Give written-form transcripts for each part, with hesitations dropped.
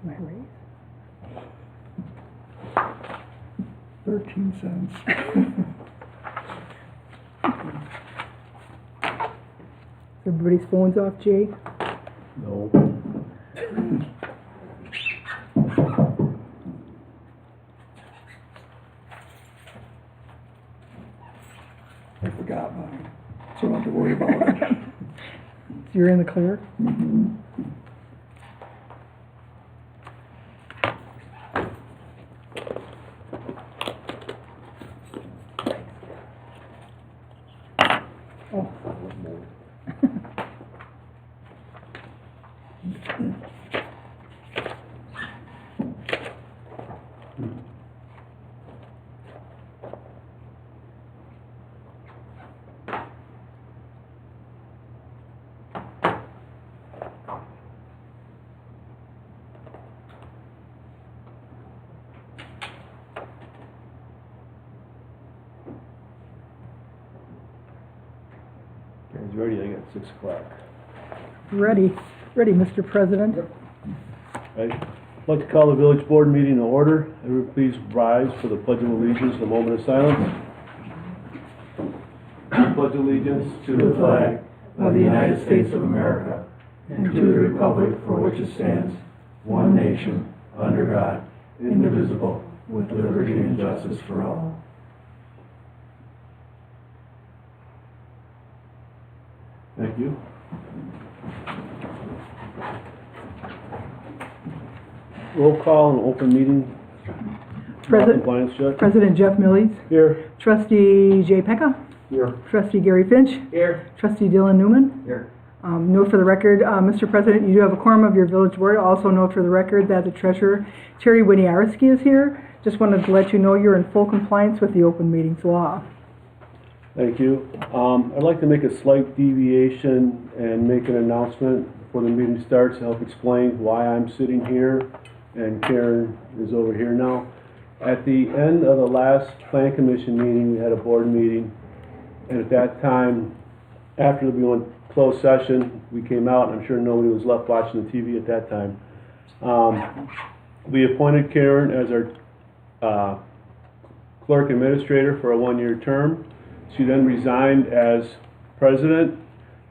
My raise? 13 cents. Everybody's phones off, Jay? No. I forgot mine, so I don't have to worry about it. So you're in the clear? Mhm. Oh. Guys ready? I got 6 o'clock. Ready, Mr. President. Right. I'd like to call the village board meeting to order. Everyone please rise for the pledge of allegiance, a moment of silence. I pledge allegiance To the flag of the United States of America and to the republic for which it stands, one nation, under God, indivisible, with liberty and justice for all. Thank you. Roll call and open meeting. Compliance check. President Jeff Millies, Here. Trustee Jay Pecca, Here. Trustee Gary Finch, Here. Trustee Dylan Newman. Here. Note for the record, Mr. President, you do have a quorum of your village board. Also note for the record that the treasurer, Terry Winiarski, is here. Just wanted to let you know you're in full compliance with the open meetings law. Thank you. I'd like to make a slight deviation and make an announcement before the meeting starts to help explain why I'm sitting here and Karen is over here now. At the end of the last Plan Commission meeting, we had a board meeting, and at that time, after we went closed session, we came out, and I'm sure nobody was left watching the TV at that time. We appointed Karen as our clerk administrator for a 1-year term. She then resigned as president,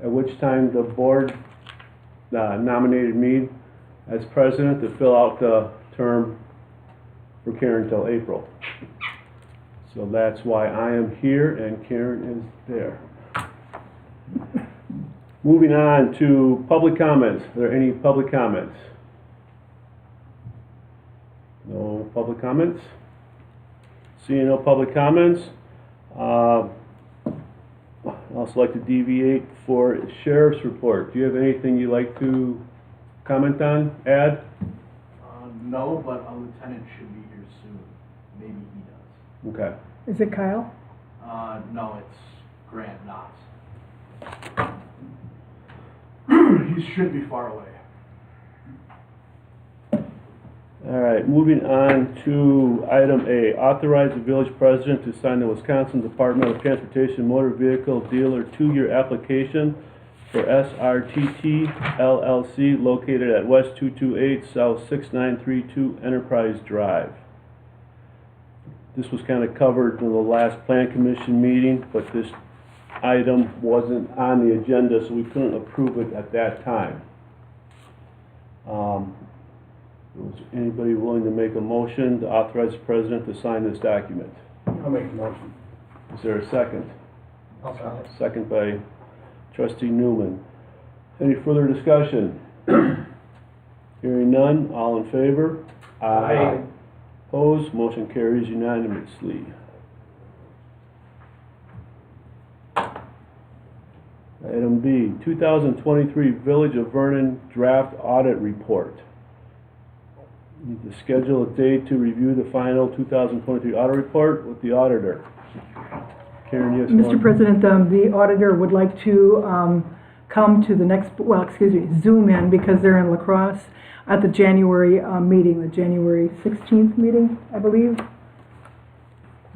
at which time the board nominated me as president to fill out the term for Karen until April. So that's why I am here and Karen is there. Moving on to public comments. Are there any public comments? No public comments? Seeing no public comments, I'd also like to deviate for sheriff's report. Do you have anything you'd like to comment on, add? No, but a lieutenant should be here soon. Maybe he does. Okay. Is it Kyle? No, it's Grant Knotts. He should be far away. All right, moving on to item A, authorize the village president to sign the Wisconsin Department of Transportation Motor Vehicle Dealer 2-year application for SRTT LLC located at West 228 South 6932 Enterprise Drive. This was kind of covered in the last Plan Commission meeting, but this item wasn't on the agenda, so we couldn't approve it at that time. Was anybody willing to make a motion to authorize the president to sign this document? I'll make the motion. Is there a second? I'll second. Second by Trustee Newman. Any further discussion? Hearing none, all in favor? Aye. Opposed, motion carries unanimously. Item B, 2023 Village of Vernon Draft Audit Report. Need to schedule a date to review the final 2023 audit report with the auditor. Karen, yes, Mr. President, the auditor would like to come to the next, Zoom in because they're in La Crosse at the January meeting, the January 16th meeting, I believe.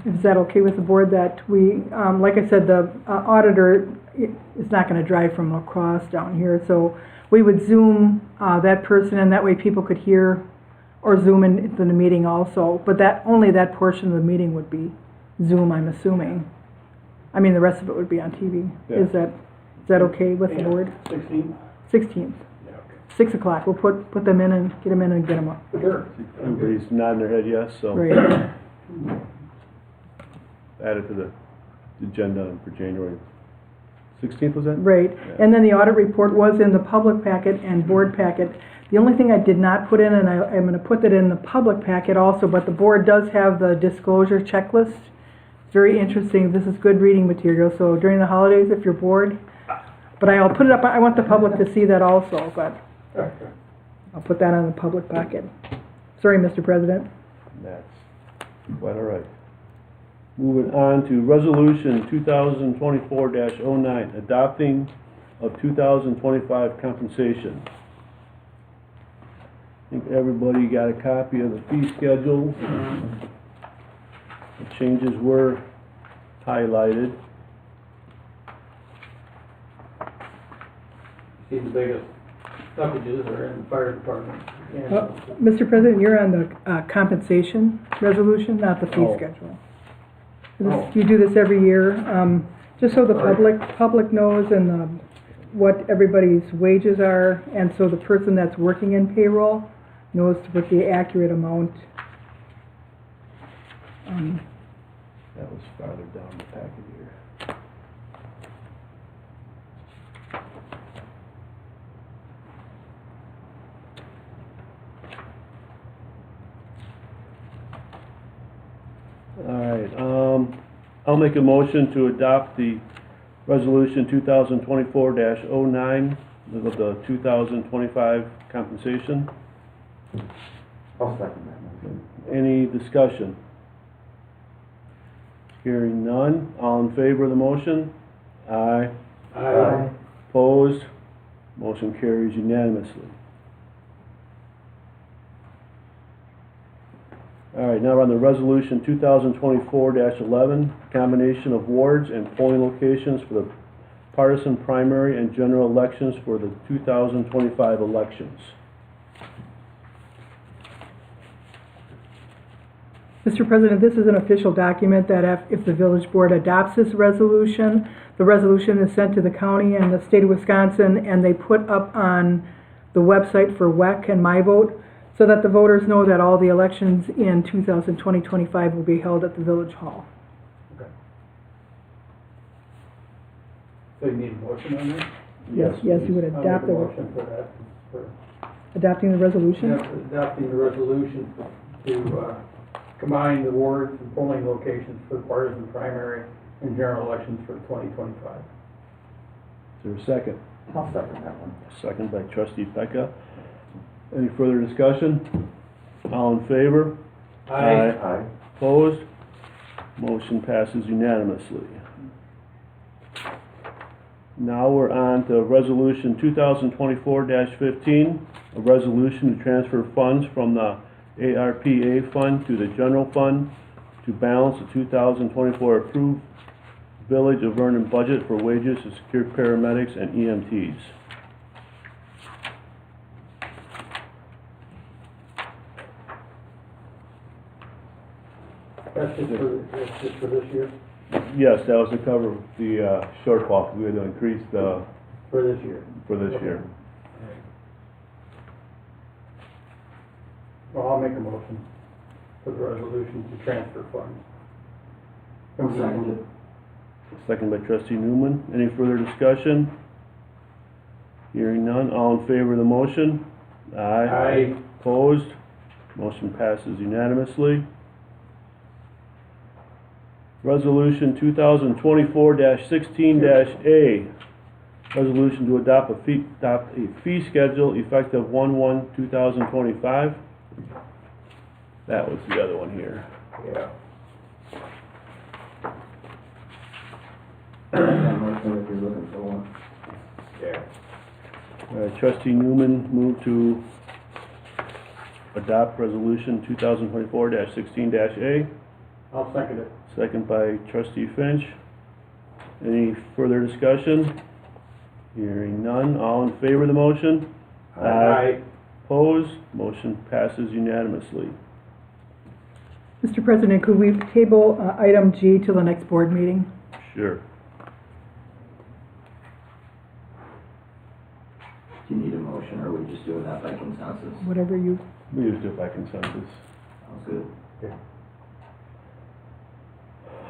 Is that okay with the board that we, like I said, the auditor is not going to drive from La Crosse down here, so we would Zoom that person, and that way people could hear, or Zoom in the meeting also, but only that portion of the meeting would be Zoom, I'm assuming. I mean, the rest of it would be on TV. Yeah. Is that okay with the board? 16? 16th, Yeah, okay. 6 o'clock. We'll put them in and get them in and get them up. Sure. Everybody's nodding their head yes, so Right. add it to the agenda for January 16th, was that? Right. Yeah. And then the audit report was in the public packet and board packet. The only thing I did not put in, and I'm going to put that in the public packet also, but the board does have the disclosure checklist. It's very interesting. This is good reading material, so during the holidays, if you're bored, but I'll put it up, I want the public to see that also, but I'll put that on the public packet. Sorry, Mr. President. That's quite all right. Moving on to Resolution 2024-09, adopting of 2025 compensation. I think everybody got a copy of the fee schedule. The changes were highlighted. See, the biggest stoppages are in the fire department. Mr. President, you're on the compensation resolution, not the fee Oh. schedule. You do this every year, just so the public knows and what everybody's wages are, and so the person that's working in payroll knows what the accurate amount. That was farther down the packet here. All right, I'll make a motion to adopt the resolution 2024-09 of the 2025 compensation. I'll second that motion. Any discussion? Hearing none, all in favor of the motion? Aye. Aye. Opposed? Motion carries unanimously. All right, now we're on the resolution 2024-11, combination of wards and polling locations for the partisan primary and general elections for the 2025 elections. Mr. President, this is an official document that if the village board adopts this resolution, the resolution is sent to the county and the state of Wisconsin, and they put up on the website for WEC and My Vote, so that the voters know that all the elections in 2020-25 will be held at the village hall. Okay. So you need a motion on that? Yes, you would I'll make adopt a the, motion for that, for adopting the resolution? adopting the resolution to combine the wards and polling locations for the partisan primary and general elections for 2025. Is there a second? I'll second that one. Second by trustee Pecca. Any further discussion? All in favor? Aye. Opposed? Motion passes unanimously. Now we're on to resolution 2024-15, a resolution to transfer funds from the ARPA fund to the general fund to balance the 2024 approved Village of Vernon budget for wages to secure paramedics and EMTs. That's just for this year? Yes, that was to cover the shortfall. We had to increase the, For this year. for this year. Well, I'll make a motion for the resolution to transfer funds. I'll second it. Second by trustee Newman. Any further discussion? Hearing none, all in favor of the motion? Aye. Opposed? Motion passes unanimously. Resolution 2024-16-A. Resolution to adopt a fee schedule effective 1/1/2025. That was the other one here. Yeah. If you're looking for one. Yeah. Trustee Newman moved to adopt resolution 2024-16-A. I'll second it. Second by trustee Finch. Any further discussion? Hearing none. All in favor of the motion? Aye. Opposed? Motion passes unanimously. Mr. President, could we table item G till the next board meeting? Sure. Do you need a motion, or are we just doing that by consensus? Whatever you, We just do it by consensus. Sounds good.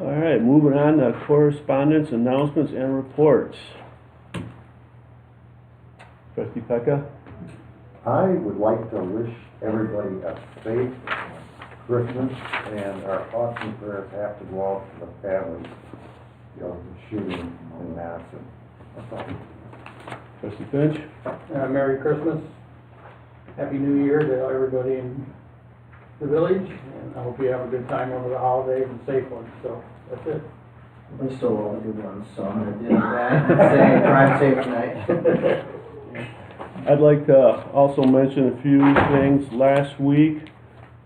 All right, moving on to correspondence, announcements, and reports. Trustee Pecca? I would like to wish everybody a safe Christmas, and our thoughts and prayers have to go out to the families, the shooting in Madison. That's all. Trustee Finch? Merry Christmas, Happy New Year to everybody in the village, and I hope you have a good time over the holidays and safe ones, so that's it. We still all good ones, so I'm gonna do that and say drive safe tonight. I'd like to also mention a few things. Last week,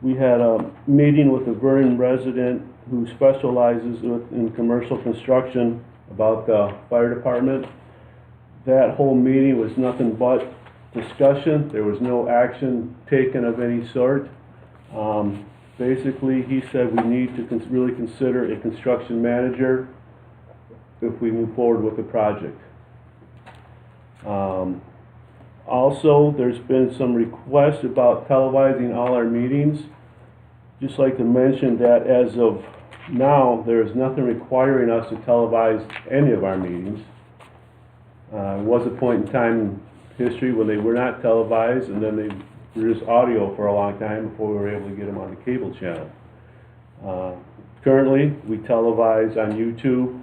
we had a meeting with a Vernon resident who specializes in commercial construction about the fire department. That whole meeting was nothing but discussion. There was no action taken of any sort. Basically, he said we need to really consider a construction manager if we move forward with the project. Also, there's been some requests about televising all our meetings. Just like to mention that as of now, there is nothing requiring us to televise any of our meetings. There was a point in time in history when they were not televised, and then they were just audio for a long time before we were able to get them on the cable channel. Currently, we televise on YouTube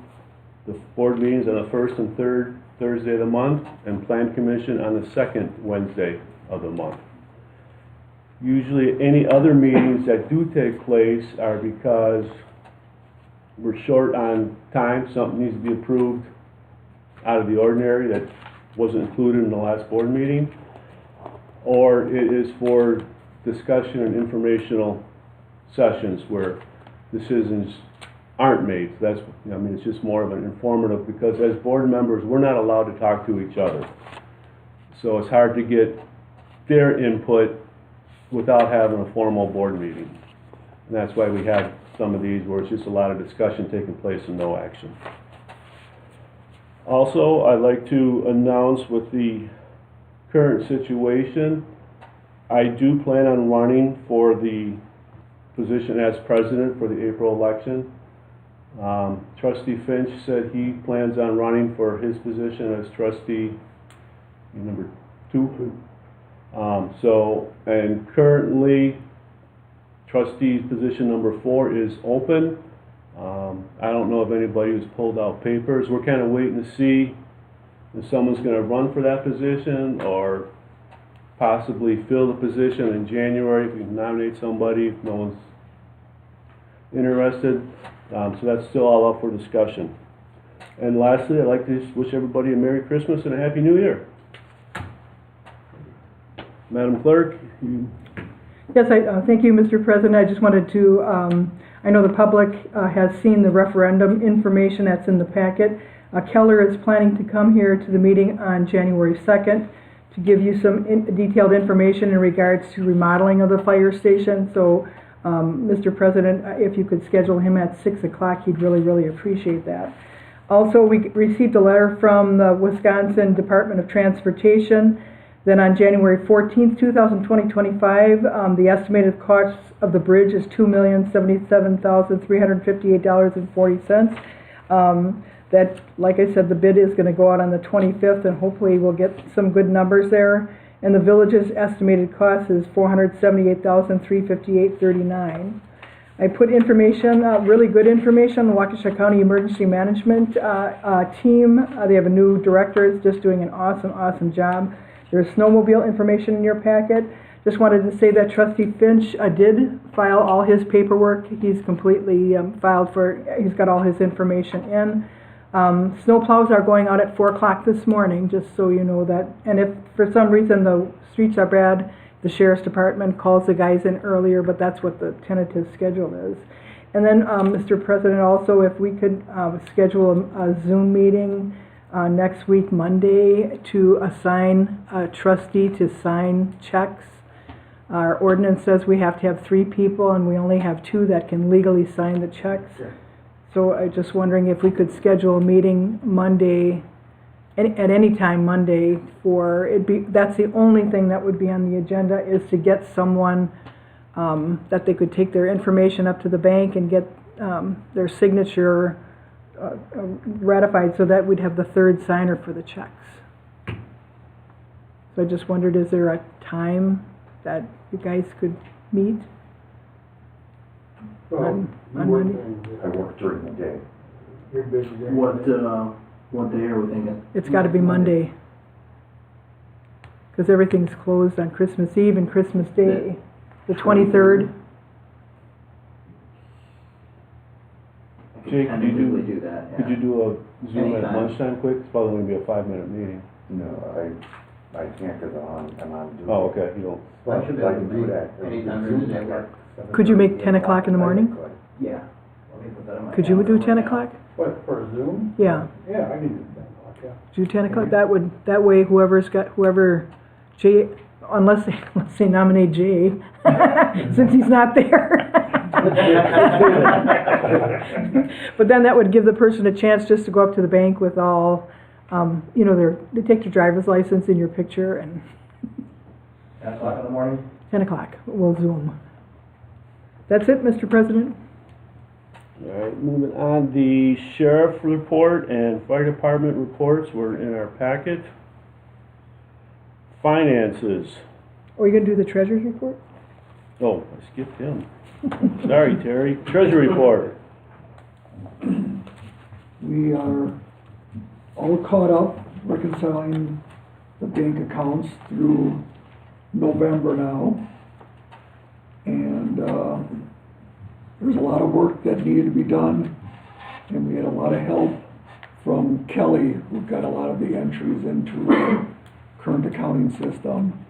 the board meetings on the first and third Thursday of the month, and Plan Commission on the second Wednesday of the month. Usually any other meetings that do take place are because we're short on time, something needs to be approved out of the ordinary that wasn't included in the last board meeting, or it is for discussion and informational sessions where decisions aren't made. That's, it's just more of an informative, because as board members, we're not allowed to talk to each other. So it's hard to get their input without having a formal board meeting. And that's why we have some of these where it's just a lot of discussion taking place and no action. Also, I'd like to announce with the current situation, I do plan on running for the position as president for the April election. Trustee Finch said he plans on running for his position as trustee number 2. And currently, trustee's position number 4 is open. I don't know if anybody has pulled out papers. We're kind of waiting to see if someone's going to run for that position, or possibly fill the position in January if we can nominate somebody if no one's interested. So that's still all up for discussion. And lastly, I'd like to just wish everybody a Merry Christmas and a Happy New Year. Madam Clerk, you... yes, thank you, Mr. President. I just wanted to, I know the public has seen the referendum information that's in the packet. Keller is planning to come here to the meeting on January 2nd to give you some detailed information in regards to remodeling of the fire station. So, Mr. President, if you could schedule him at 6 o'clock, he'd really, really appreciate that. Also, we received a letter from the Wisconsin Department of Transportation. Then on January 14th, 2025, the estimated cost of the bridge is $2,077,358.40. That, like I said, the bid is going to go out on the 25th, and hopefully we'll get some good numbers there. And the village's estimated cost is $478,358.39. I put information, really good information on the Waukesha County Emergency Management team. They have a new director, is just doing an awesome job. There's snowmobile information in your packet. Just wanted to say that Trustee Finch did file all his paperwork. He's completely he's got all his information in. Snowplows are going out at 4 o'clock this morning, just so you know that. And if for some reason the streets are bad, the Sheriff's Department calls the guys in earlier, but that's what the tentative schedule is. And then, Mr. President, also if we could schedule a Zoom meeting next week, Monday, to assign a trustee to sign checks. Our ordinance says we have to have 3 people, and we only have 2 that can legally sign the checks. Sure. So I'm just wondering if we could schedule a meeting Monday, at any time Monday, that's the only thing that would be on the agenda, is to get someone that they could take their information up to the bank and get their signature ratified, so that we'd have the 3rd signer for the checks. So I just wondered, is there a time that you guys could meet? Well, On you work Monday? I work during the day. You're busy there. What day are we thinking? It's got to be Monday, because everything's closed on Christmas Eve and Christmas Day, the 23rd. Jake, could you Tentatively do that, yeah. Could you do a Zoom at Anytime. lunchtime quick? It's probably going to be a 5-minute meeting. No, I can't because I'm on duty. Oh, okay, you don't. But I should be I able can to do make that. anytime Zoom during the day at work. 7:30, Could you make 10 o'clock in the morning? I could. Yeah. Let me put that on my Could you calendar do 10 right now. o'clock? What, for a Zoom? Yeah. Yeah, I can do 10 o'clock, yeah. Do 10 o'clock? That way whoever Jay, unless they nominate Jay, since he's not there. But then that would give the person a chance just to go up to the bank with all, they take your driver's license and your picture, and 10 o'clock in the morning? 10 o'clock, we'll Zoom. That's it, Mr. President. All right, moving on, the sheriff report and fire department reports were in our packet. Finances. Are you going to do the treasurer's report? Oh, I skipped him. Sorry, Terry. Treasury report. We are all caught up reconciling the bank accounts through November now. And there's a lot of work that needed to be done, and we had a lot of help from Kelly, who got a lot of the entries into the current accounting system.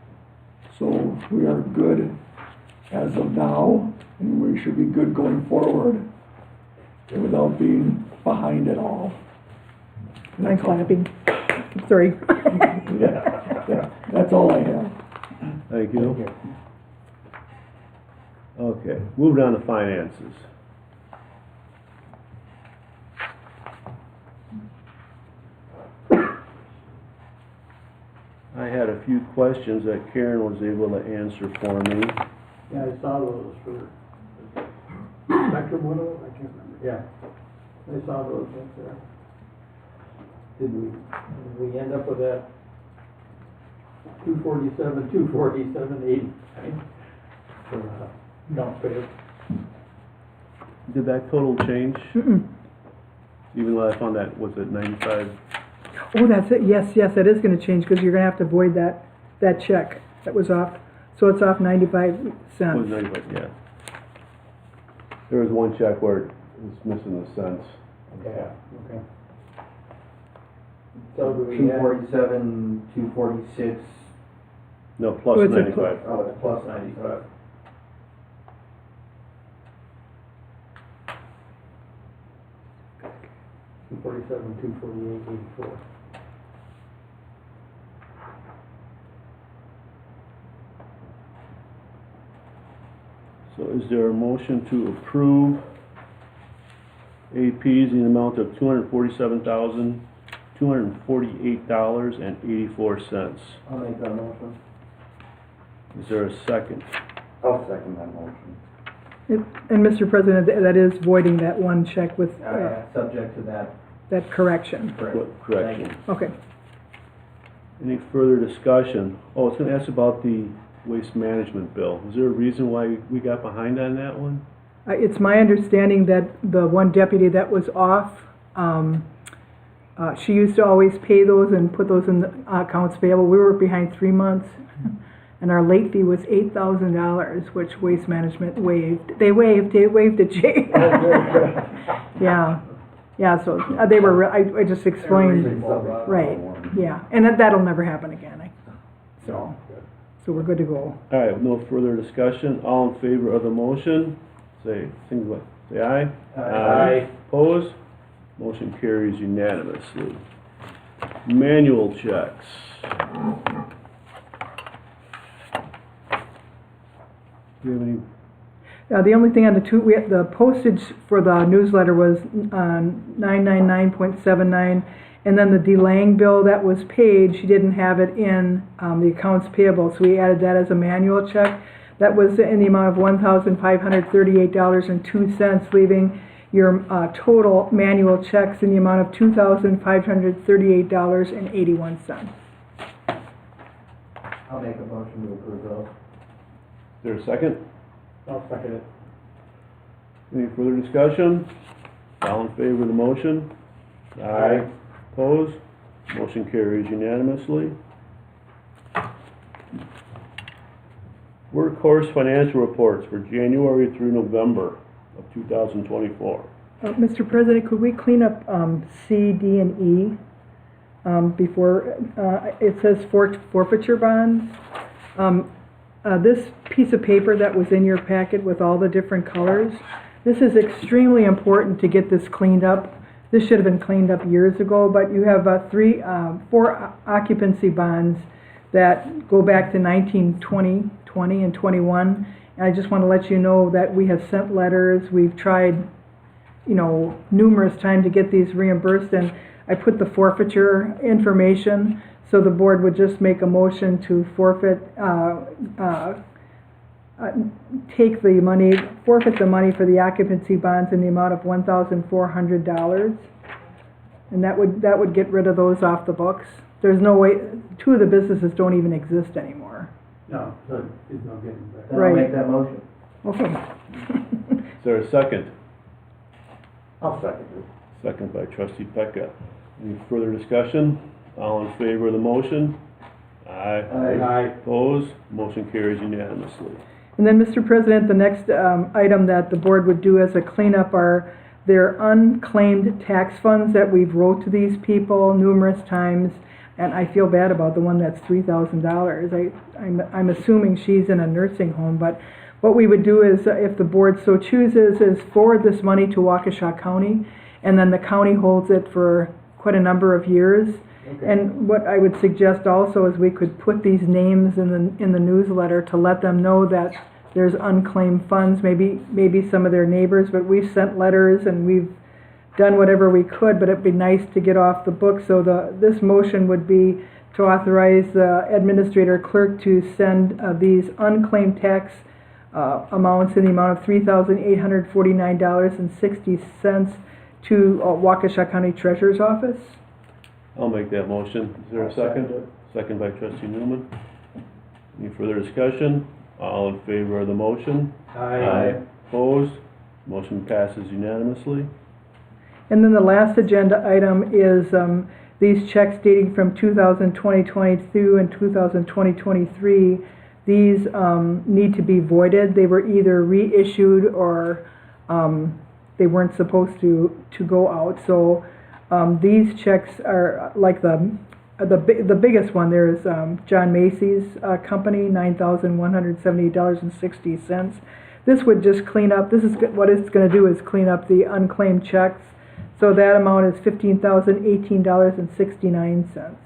So we are good as of now, and we should be good going forward without being behind at all. I'm clapping. Sorry. Yeah, that's all I have. Thank you. Okay, moving on to finances. I had a few questions that Karen was able to answer for me. Yeah, I saw those for Spectrum Window, I can't remember. Yeah, I saw those up there. Did we end up with that 247, 80, for dump pay? Did that total change? Mm-mm. Even though I found that, was it 95? Oh, that's it. Yes, that is going to change, because you're going to have to void that check that was off. So it's off 95 Was cents. 95, yeah. There was one check where it was missing the cents. Yeah, okay. So do we have, 247, 246, No, plus Oh, it's a 95. oh, it's plus 95. $247, 248, 84. So is there a motion to approve APs in the amount of $247,248.84? I'll make that motion. Is there a second? I'll second that motion. And Mr. President, that is voiding that one check with Subject to that, that correction. correct. Correction. Okay. Any further discussion? Oh, I was gonna ask about the waste management bill. Is there a reason why we got behind on that one? It's my understanding that the one deputy that was off, she used to always pay those and put those in the accounts payable. We were behind 3 months, and our late fee was $8,000, which Waste Management waived. They waived it, Jay. Yeah, so they were, I just explained, right, yeah, and that'll never happen again. So we're good to go. All right, with no further discussion, all in favor of the motion, say aye. Aye. Opposed? Motion carries unanimously. Manual checks. Do you have any? The only thing on the postage for the newsletter was $999.79, and then the DeLang bill that was paid, she didn't have it in the accounts payable, so we added that as a manual check. That was in the amount of $1,538.02, leaving your total manual checks in the amount of $2,538.81. I'll make a motion to approve those. Is there a second? I'll second it. Any further discussion? All in favor of the motion? Aye. Opposed? Motion carries unanimously. Workhorse financial reports for January through November of 2024. Mr. President, could we clean up C, D, and E before it says forfeiture bonds? This piece of paper that was in your packet with all the different colors, this is extremely important to get this cleaned up. This should have been cleaned up years ago, but you have four occupancy bonds that go back to 1920, 20, and 21. And I just want to let you know that we have sent letters. We've tried, numerous times to get these reimbursed, and I put the forfeiture information so the board would just make a motion to forfeit the money for the occupancy bonds in the amount of $1,400, and that would get rid of those off the books. There's no way. Two of the businesses don't even exist anymore. No, so there's no getting back. Then Right. I'll make that motion. Okay. Is there a second? I'll second it. Second by trustee Pecca. Any further discussion? All in favor of the motion? Aye. Aye. Opposed? Motion carries unanimously. And then, Mr. President, the next item that the board would do as a cleanup are their unclaimed tax funds that we've wrote to these people numerous times, and I feel bad about the one that's $3,000. I'm assuming she's in a nursing home, but what we would do is, if the board so chooses, is forward this money to Waukesha County, and then the county holds it for quite a number of years. Okay. And what I would suggest also is we could put these names in the newsletter to let them know that there's unclaimed funds, maybe some of their neighbors, but we've sent letters and we've done whatever we could, but it'd be nice to get off the book. So this motion would be to authorize the administrator clerk to send these unclaimed tax amounts in the amount of $3,849.60 to Waukesha County Treasurer's Office. I'll make that motion. Is there a second? Second by trustee Newman. Any further discussion? All in favor of the motion? Aye. Opposed? Motion passes unanimously. And then the last agenda item is these checks dating from 2020-22 and 2020-23. These need to be voided. They were either reissued or they weren't supposed to go out. So these checks are like the biggest one. There is John Macy's company, $9,178.60. This would just clean up. This is what it's going to do is clean up the unclaimed checks. So that amount is $15,018.69.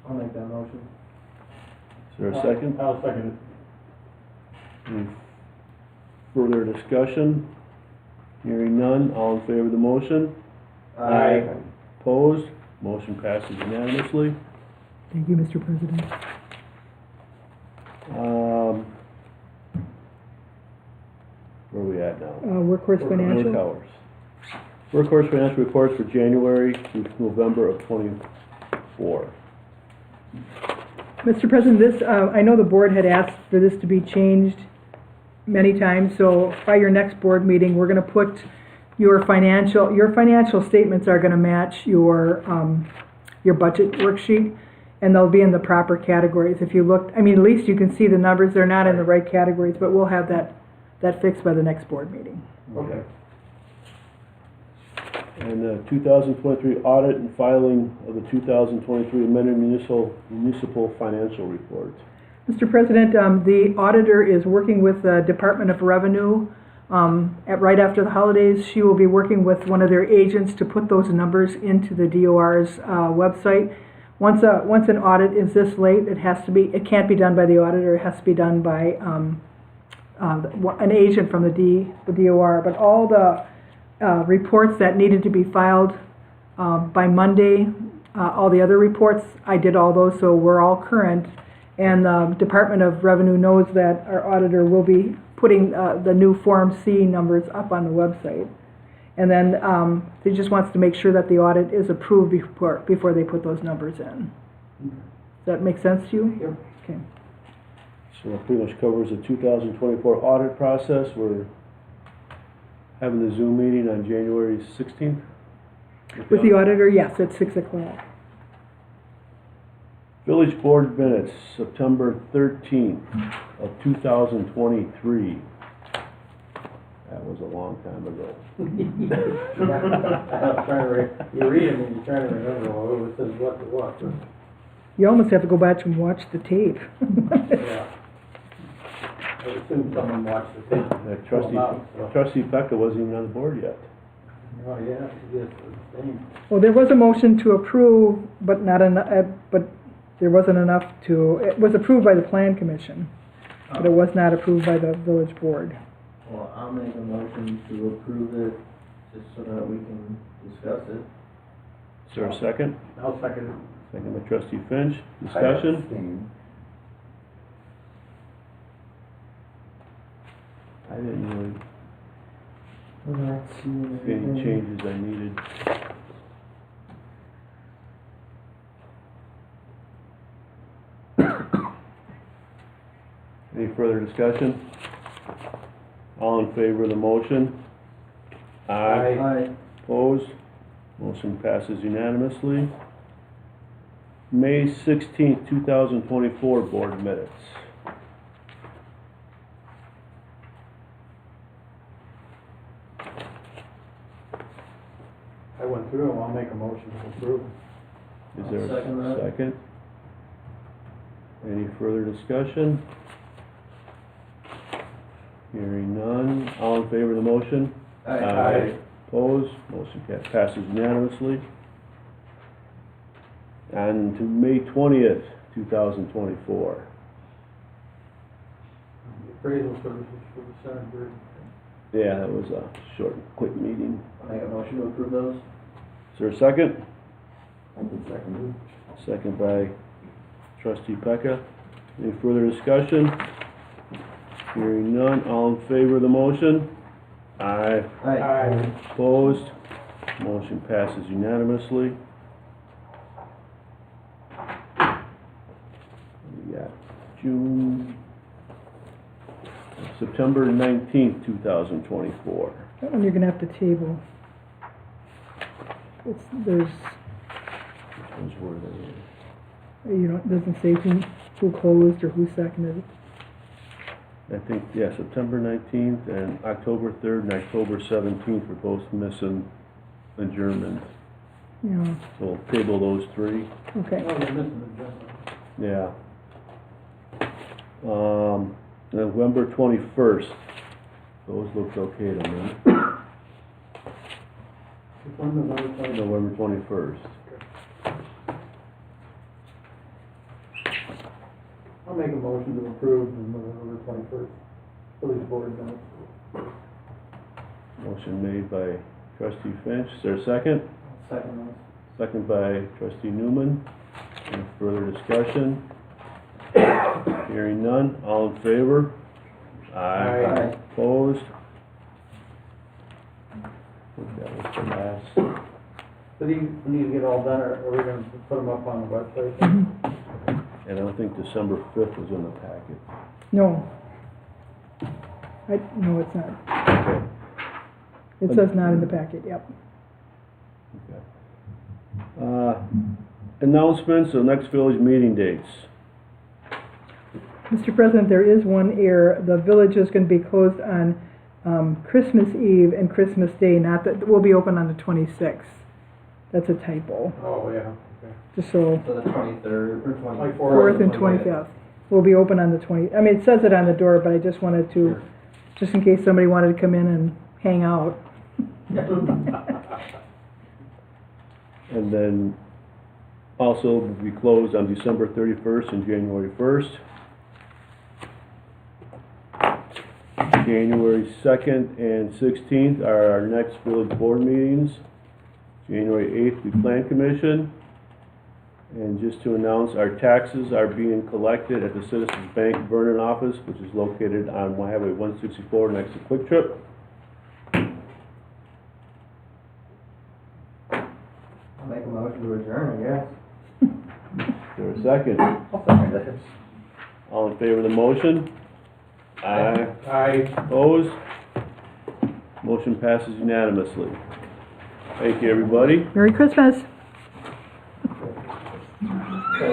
I'll make that motion. Is there a second? I'll second Any further discussion? Hearing none, all in favor of the motion? Aye. Opposed? Motion passes unanimously. Thank you, Mr. President. Where are we at now? Workhorse Financial. Workhorse financial reports for January through November of '24. Mr. President, this, I know the board had asked for this to be changed many times, so by your next board meeting, we're gonna put your financial statements are gonna match your budget worksheet, and they'll be in the proper categories. If you look, I mean, at least you can see the numbers, they're not in the right categories, but we'll have that fixed by the next board meeting. Okay. And the 2023 audit and filing of the 2023 amended municipal financial report. Mr. President, the auditor is working with the Department of Revenue. Right after the holidays, she will be working with one of their agents to put those numbers into the DOR's website. Once an audit is this late, it can't be done by the auditor, it has to be done by an agent from the DOR. But all the reports that needed to be filed by Monday, all the other reports, I did all those, so we're all current. And the Department of Revenue knows that our auditor will be putting the new Form C numbers up on the website. And then he just wants to make sure that the audit is approved before they put those numbers in. Does that make sense to you? Yep. Okay. So it pretty much covers the 2024 audit process. We're having the Zoom meeting on January 16th. With the auditor, yes, at 6 o'clock. Village Board minutes, September 13th of 2023. That was a long time ago. I was trying to you read them and you're trying to remember, well, it says what to what. You almost have to go back and watch the tape. Yeah. I assume someone watched the tape. Trustee Pecca wasn't even on the board yet. Oh, yeah, it's the same. Well, there was a motion to approve, but not enough, but there wasn't enough it was approved by the Plan Commission, but it was not approved by the Village Board. Well, I'll make a motion to approve it, just so that we can discuss it. Is there a second? I'll second it. Second by Trustee Finch. I Discussion? abstain. I didn't really Let's see any changes I needed. Any further discussion? All in favor of the motion? Aye. Opposed? Motion passes unanimously. May 16th, 2024 board minutes. I went through them, I'll make a motion to approve. Is there I'll second a that. second? Any further discussion? Hearing none. All in favor of the motion? Aye. Opposed? Motion passes unanimously. And to May 20th, 2024. Appraisal services for the Senate Bridge. Yeah, that was a short and quick meeting. I'll make a motion to approve those. Is there a second? I can second Second by Trustee Pecca. Any further discussion? Hearing none, all in favor of the motion? Aye. Aye. Opposed? Motion passes unanimously. We got September 19th, 2024. That one you're gonna have to table. There's, Which ones were they? it doesn't say who closed or who seconded it. I think, yeah, September 19th and October 3rd and October 17th were both missing adjournment. Yeah, So we'll table those three. okay. Oh, you're missing the general. Yeah. November 21st. Those looked okay to me. Which one was I saying? November 21st. I'll make a motion to approve the November 21st Village Board minutes. Motion made by Trustee Finch. Is there a second? Second those. Second by Trustee Newman. Any further discussion? Hearing none. All in favor? Aye. Opposed? I think that was the last. So these need to get all done, or are we gonna put them up on the website? And I don't think December 5th was in the packet. No. No, it's not. Okay. It says not in the packet, yep. Announcements of next village meeting dates. Mr. President, there is one error. The village is going to be closed on Christmas Eve and Christmas Day, not that, we'll be open on the 26th. That's a typo. Oh, yeah, okay. Just so, So the 23rd or 24th? 4th and 25th. We'll be open on the 20, I mean, it says it on the door, but I just wanted to, just in case somebody wanted to come in and hang out. And then also will be closed on December 31st and January 1st. January 2nd and 16th are our next village board meetings. January 8th, we plan commission. And just to announce, our taxes are being collected at the Citizens Bank Vernon office, which is located on Highway 164 next to Quick Trip. I'll make a motion to adjourn, I guess. Is there a second? I'll second it. All in favor of the motion? Aye. Aye. Opposed? Motion passes unanimously. Thank you, everybody. Merry Christmas. So,